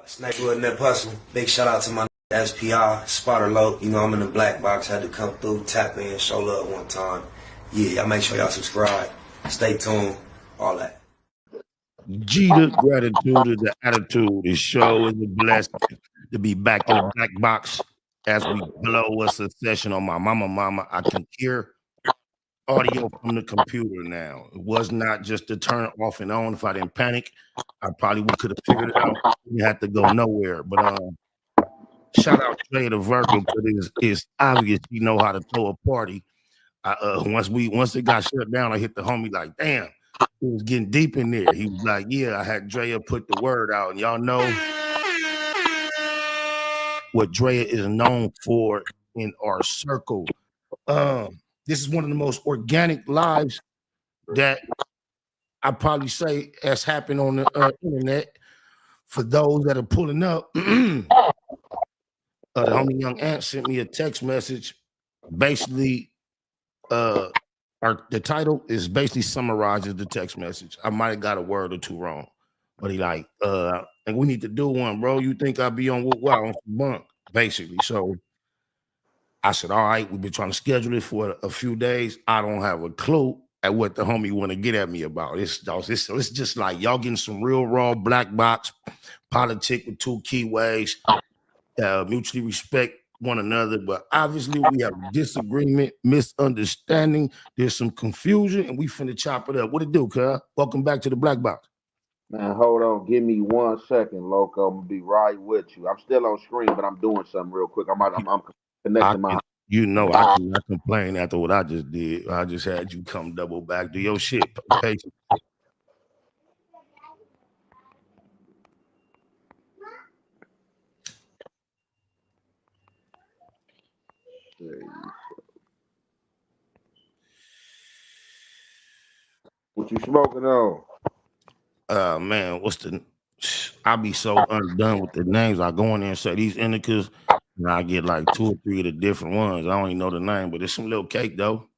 Snake with Nip Hustle. Big shout out to my SPI, Spotter Low. You know I'm in the black box. Had to come through, tap in, show love one time. Yeah, y'all make sure y'all subscribe. Stay tuned. All that. Jeter, gratitude is the attitude. The show is a blessing to be back in the black box as we blow us a session on my mama. I can hear audio from the computer now. It was not just to turn it off and on. If I didn't panic, I probably could have figured it out. We had to go nowhere. But shout out Trey the Virgo, because it's obvious he know how to throw a party. Once it got shut down, I hit the homie like, damn, it was getting deep in there. He was like, yeah, I had Drea put the word out, and y'all know what Drea is known for in our circle. This is one of the most organic lives that I probably say has happened on the internet. For those that are pulling up, the homie Young Ant sent me a text message. Basically, the title is basically summarizes the text message. I might have got a word or two wrong, but he like, and we need to do one, bro. You think I'll be on what on some bunk, basically. So I said, all right, we've been trying to schedule it for a few days. I don't have a clue at what the homie want to get at me about. It's just like y'all getting some real raw black box politic with two key ways, mutually respect one another, but obviously we have disagreement, misunderstanding. There's some confusion, and we finna chop it up. What it do, cuz? Welcome back to the black box. Man, hold on. Give me 1 second, Loco. I'm gonna be right with you. I'm still on screen, but I'm doing something real quick. I'm connecting my. You know, I cannot complain after what I just did. I just had you come double back, do your shit. Patient. What you smoking on? Man, I be so undone with the names. I go in there and say these indicas, and I get like 2 or 3 of the different ones. I don't even know the name, but it's some little cake though.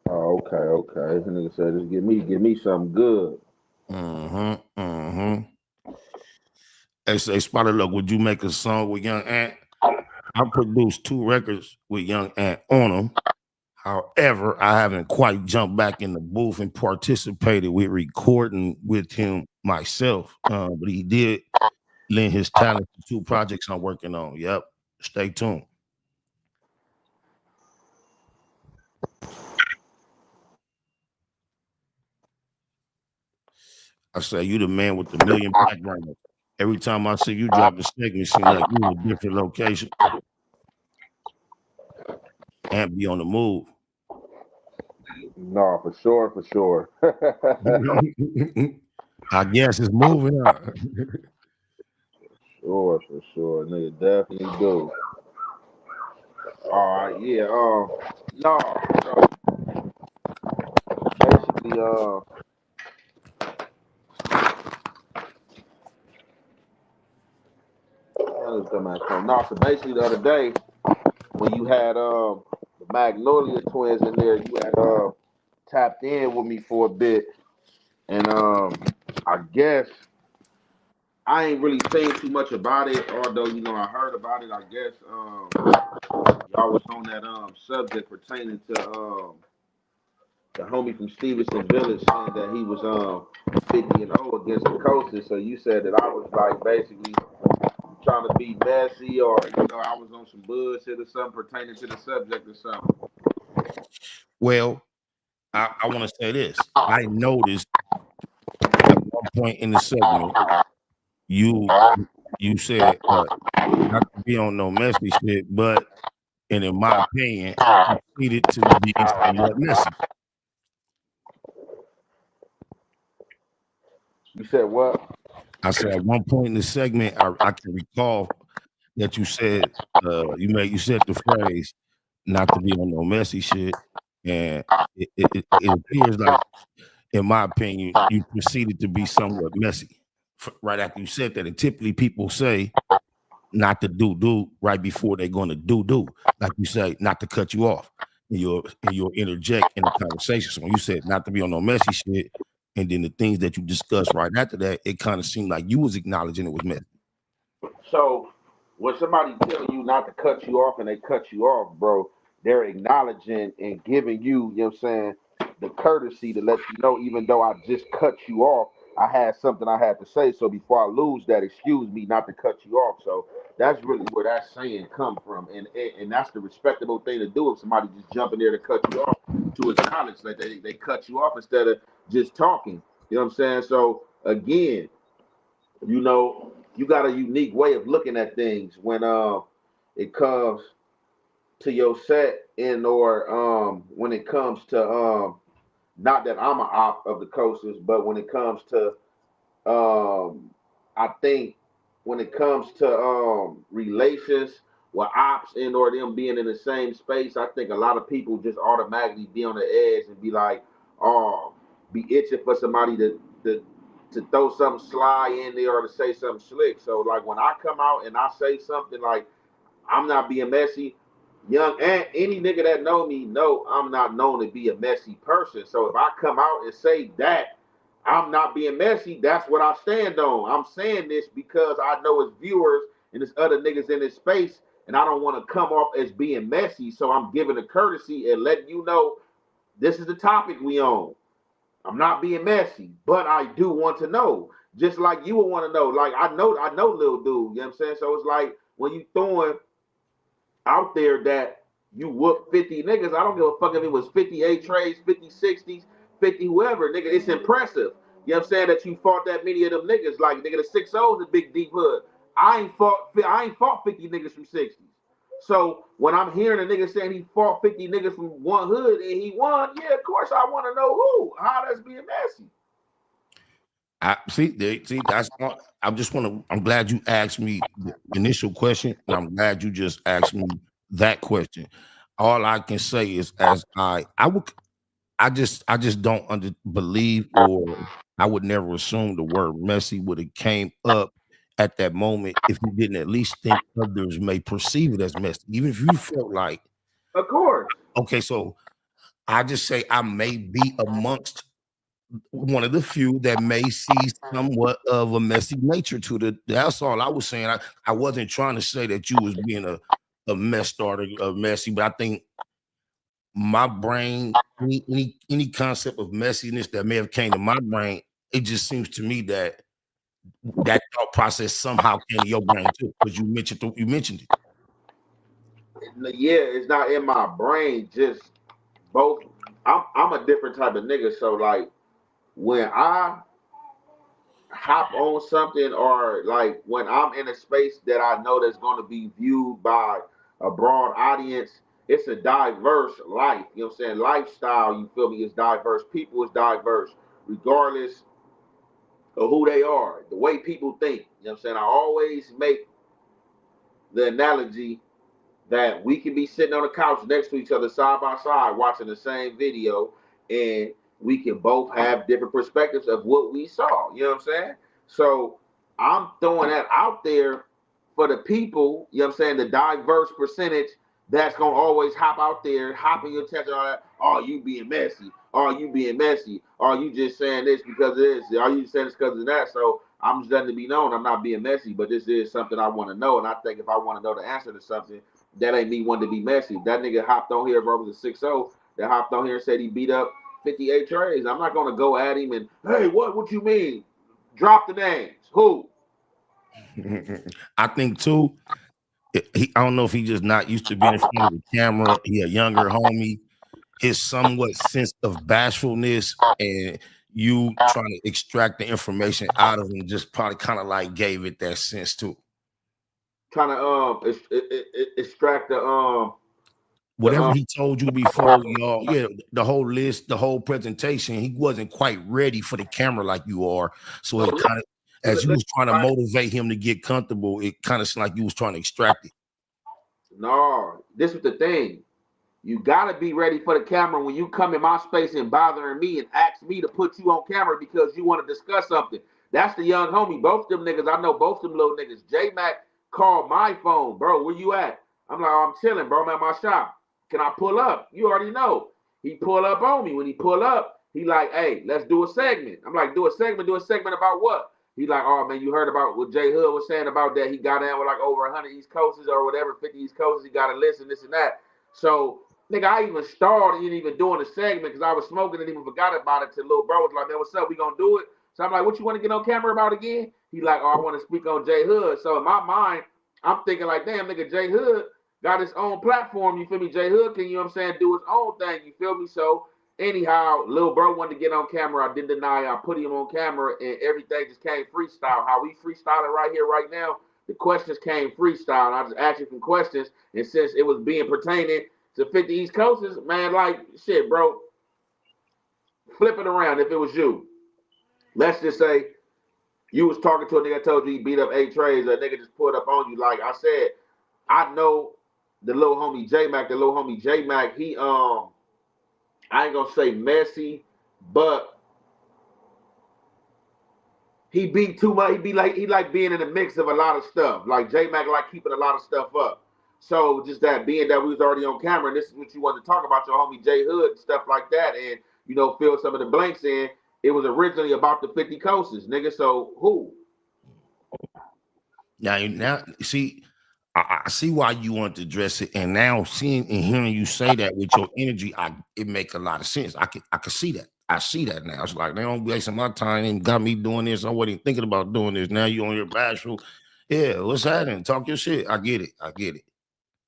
Oh, okay. This nigga said, just give me something good. They say, Spotted Look, would you make a song with Young Ant? I produced 2 records with Young Ant on them. However, I haven't quite jumped back in the booth and participated with recording with him myself. But he did lend his talent to 2 projects I'm working on. Yep. Stay tuned. I say, you the man with the million background. Every time I see you drop a segment, it seems like you in a different location and be on the move. No, for sure. I guess it's moving up. For sure. Nigga definitely do. All right, yeah. No. Basically, no, so basically the other day when you had the Magnolia twins in there, you had tapped in with me for a bit, and I guess I ain't really saying too much about it, although I heard about it. I guess y'all was on that subject pertaining to the homie from Stevenson Village saying that he was 50-0 against the Coasters. So you said that I was like basically trying to be messy, or I was on some bullshit or something pertaining to the subject or something. Well, I want to say this. I noticed at one point in the segment, you said not to be on no messy shit, but and in my opinion, needed to be somewhat messy. You said what? I said at one point in the segment, I can recall that you said you said the phrase not to be on no messy shit, and it appears like, in my opinion, you proceeded to be somewhat messy right after you said that. And typically people say not to do right before they're going to do, like you say, not to cut you off, and you'll interject in the conversation. So when you said not to be on no messy shit, and then the things that you discussed right after that, it kind of seemed like you was acknowledging it was messy. So when somebody tell you not to cut you off and they cut you off, bro, they're acknowledging and giving you, you know what I'm saying, the courtesy to let you know, even though I just cut you off, I had something I had to say. So before I lose that, excuse me not to cut you off. So that's really where that saying come from. And that's the respectable thing to do if somebody just jumping there to cut you off, to acknowledge that they cut you off instead of just talking. You know what I'm saying? So again, you know, you got a unique way of looking at things when it comes to your set and or when it comes to not that I'm an op of the coasters, but when it comes to I think when it comes to relations with ops and or them being in the same space, I think a lot of people just automatically be on the edge and be like, oh, be itching for somebody to throw something sly in there or to say something slick. So like when I come out and I say something like I'm not being messy, young and any nigga that know me know I'm not known to be a messy person. So if I come out and say that I'm not being messy, that's what I stand on. I'm saying this because I know as viewers and there's other niggas in this space, and I don't want to come off as being messy. So I'm giving a courtesy and letting you know this is the topic we on. I'm not being messy, but I do want to know. Just like you would want to know. Like I know little dude, you know what I'm saying? So it's like when you throwing out there that you whoop 50 niggas, I don't give a fuck if it was 58 trades, 50 60s, 50 whoever, nigga. It's impressive. You know what I'm saying? That you fought that many of them niggas. Like nigga, the 6-0 is a big deep hood. I ain't fought 50 niggas from 60s. So when I'm hearing a nigga saying he fought 50 niggas from one hood and he won, yeah, of course I want to know who. How that's being messy. I see that's all. I'm glad you asked me the initial question, and I'm glad you just asked me that question. All I can say is as I just don't believe, or I would never assume the word messy would have came up at that moment if you didn't at least think others may perceive it as messy. Even if you felt like, Of course. okay, so I just say I may be amongst one of the few that may see somewhat of a messy nature to the. That's all I was saying. I wasn't trying to say that you was being a mess starter, a messy, but I think my brain, any concept of messiness that may have came to my brain, it just seems to me that that thought process somehow came to your brain too, because you mentioned it. Yeah, it's not in my brain. Just both. I'm a different type of nigga. So like when I hop on something or like when I'm in a space that I know that's going to be viewed by a broad audience, it's a diverse life. You know what I'm saying? Lifestyle, you feel me, is diverse. People is diverse, regardless of who they are, the way people think. You know what I'm saying? I always make the analogy that we can be sitting on the couch next to each other side by side watching the same video and we can both have different perspectives of what we saw. You know what I'm saying? So I'm throwing that out there for the people, you know what I'm saying, the diverse percentage that's gonna always hop out there, hopping your attention on that, oh, you being messy, oh, you being messy, oh, you just saying this because of this, are you saying this because of that? So I'm just letting it be known I'm not being messy, but this is something I want to know. And I think if I want to know the answer to something, that ain't me wanting to be messy. That nigga hopped on here, bro, was a 6-0 that hopped on here and said he beat up 58 trades. I'm not gonna go at him and hey, what you mean? Drop the names. Who? I think too. I don't know if he just not used to being in front of the camera. He a younger homie. His somewhat sense of bashfulness and you trying to extract the information out of him just probably kind of like gave it that sense too. Trying to extract the Whatever he told you before, y'all, yeah, the whole list, the whole presentation, he wasn't quite ready for the camera like you are. So it kind of, as you was trying to motivate him to get comfortable, it kind of seemed like you was trying to extract it. No, this is the thing. You gotta be ready for the camera when you come in my space and bothering me and ask me to put you on camera because you want to discuss something. That's the young homie. Both them niggas, I know both them little niggas. J Mac called my phone, bro. Where you at? I'm like, oh, I'm chilling, bro. I'm at my shop. Can I pull up? You already know. He pull up on me. When he pull up, he like, hey, let's do a segment. I'm like, do a segment about what? He like, oh man, you heard about what J Hood was saying about that? He got in with like over 100 East Coasters or whatever, 50 East Coasters. He got a list and this and that. So, nigga, I even started even doing the segment because I was smoking and even forgot about it till little bro was like, man, what's up? We gonna do it? So I'm like, what you want to get on camera about again? He like, oh, I want to speak on J Hood. So in my mind, I'm thinking like, damn, nigga, J Hood got his own platform. You feel me? J Hood can, you know what I'm saying, do his own thing. You feel me? So anyhow, little bro wanted to get on camera. I didn't deny it. I put him on camera and everything just came freestyle. How we freestyling right here, right now, the questions came freestyle. And I just asked you some questions. And since it was being pertaining to 50 East Coasters, man, like, shit, bro, flip it around if it was you. Let's just say you was talking to a nigga, told you he beat up 8 trays, a nigga just pulled up on you. Like I said, I know the little homie J-Mac, he, I ain't gonna say messy, but he beat too much. He like being in the mix of a lot of stuff. Like J-Mac like keeping a lot of stuff up. So just that being that we was already on camera, and this is what you wanted to talk about, your homie J Hood and stuff like that, and you know, fill some of the blanks in. It was originally about the 50 coasters, nigga. So who? Now, see, I see why you want to address it, and now seeing and hearing you say that with your energy, it make a lot of sense. I can see that. I see that now. It's like they don't wasting my time and got me doing this. I wasn't thinking about doing this. Now you on your bashful. Yeah, what's happening? Talk your shit. I get it.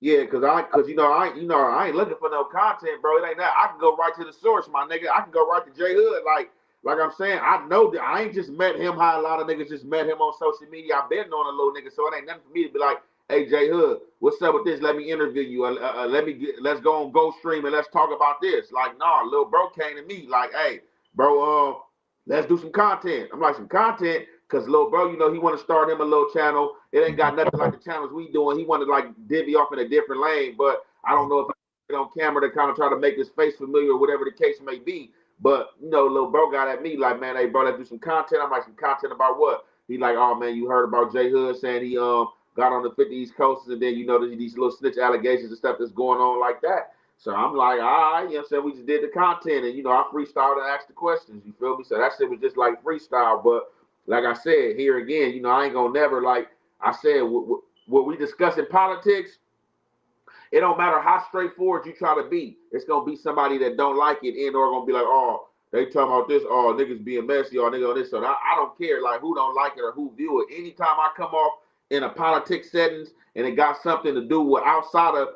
Yeah, cause I ain't looking for no content, bro. It ain't that. I can go right to the source, my nigga. I can go right to J Hood. Like I'm saying, I know that I ain't just met him how a lot of niggas just met him on social media. I've been knowing a little nigga, so it ain't nothing for me to be like, hey J Hood, what's up with this? Let me interview you. Let's go on GoStream and let's talk about this. Like, nah, little bro came to me like, hey, bro, let's do some content. I'm like, some content. Cause little bro, you know, he want to start him a little channel. It ain't got nothing like the channels we doing. He wanted to like divvy off in a different lane, but I don't know if he on camera to kind of try to make his face familiar or whatever the case may be. But you know, little bro got at me like, man, hey bro, let's do some content. I'm like, some content about what? He like, oh man, you heard about J Hood saying he got on the 50 East Coasters, and then you know these little snitch allegations and stuff that's going on like that. So I'm like, all right, you know what I'm saying? We just did the content, and you know, I freestyled and asked the questions. You feel me? So that shit was just like freestyle, but. Like I said, here again, you know, I ain't gonna never, like I said, what we discuss in politics, it don't matter how straightforward you try to be. It's gonna be somebody that don't like it and or gonna be like, oh, they talking about this, oh, niggas being messy, or nigga on this. So I don't care, like, who don't like it or who view it. Anytime I come off in a politics settings and it got something to do with outside of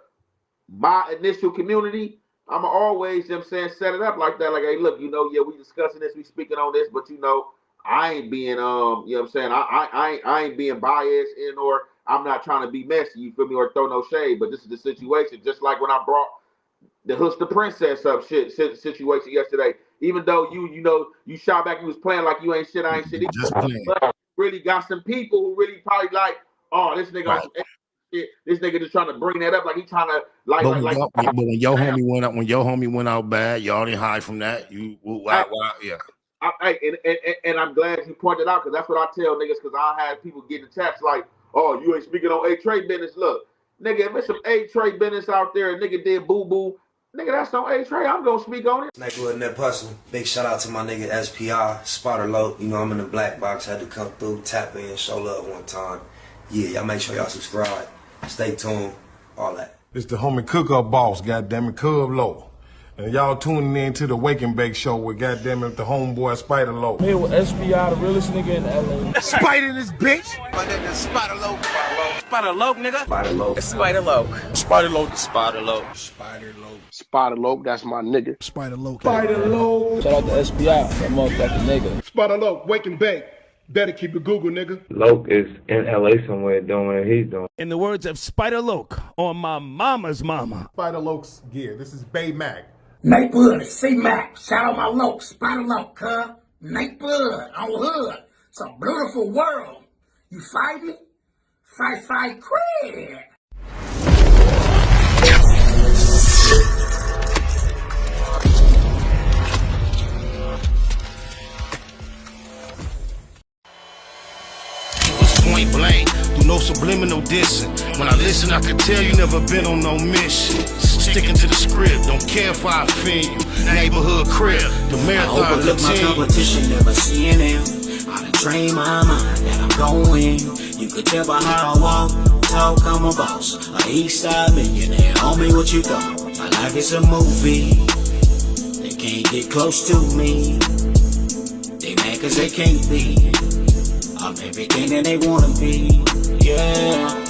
my initial community, I'm always, you know what I'm saying, set it up like that. Like, hey, look, you know, yeah, we discussing this, we speaking on this, but you know, I ain't being, you know what I'm saying? I ain't being biased in or I'm not trying to be messy, you feel me, or throw no shade, but this is the situation. Just like when I brought the HOODSTA Princess up situation yesterday, even though you shot back, you was playing like you ain't shit, I ain't shit. Just playing. But really got some people who really probably like, oh, this nigga, right. This nigga just trying to bring that up like he trying to But when your homie went out bad, y'all didn't hide from that. Yeah. And I'm glad you pointed out because that's what I tell niggas because I had people getting chats like, oh, you ain't speaking on A-Trade business. Look, nigga, if it's some A-Trade business out there, nigga did boo-boo, nigga, that's on A-Trade. I'm going to speak on it. Nigga, Nip Hustle. Big shout out to my nigga SPI, Spotter Low. You know, I'm in the black box. Had to come through, tap in, show love one time. Yeah, y'all make sure y'all subscribe. Stay tuned, all that. It's the homie Cook-Up Boss, goddammit, Cub Low. And y'all tuning in to the Wake and Bake Show with goddammit the homeboy Spider Low. Here with SPI, the realest nigga in LA. Spider this bitch! My nigga is Spider Low. Spider Low, nigga. Spider Low. It's Spider Low. Spider Low. Spider Low. Spider Low. Spider Low, that's my nigga. Spider Low. Spider Low. Shout out to SPI, that motherfucking nigga. Spider Low, Wake and Bake. Better keep it Google, nigga. Loke is in LA somewhere doing what he's doing. In the words of Spider Loke on my mama's mama. Spider Loke's gear. This is Bay Mac. Nightblood, C-Mac, shout out my Loke, Spider Loke, cuz. Nightblood, on hood. It's a beautiful world. You fight me? Fight, craig. Point blank, through no subliminal dissing. When I listen, I can tell you never been on no mission. Sticking to the script, don't care if I offend you. Neighborhood crib, the marathon. I overlook my competition, never seeing them. I done train my mind that I'm going. You could tell by how I walk, talk, I'm a boss. A east side millionaire, homie, what you thought? My life is a movie. They can't get close to me. They mad cause they can't be. I'm everything that they wanna be. Yeah.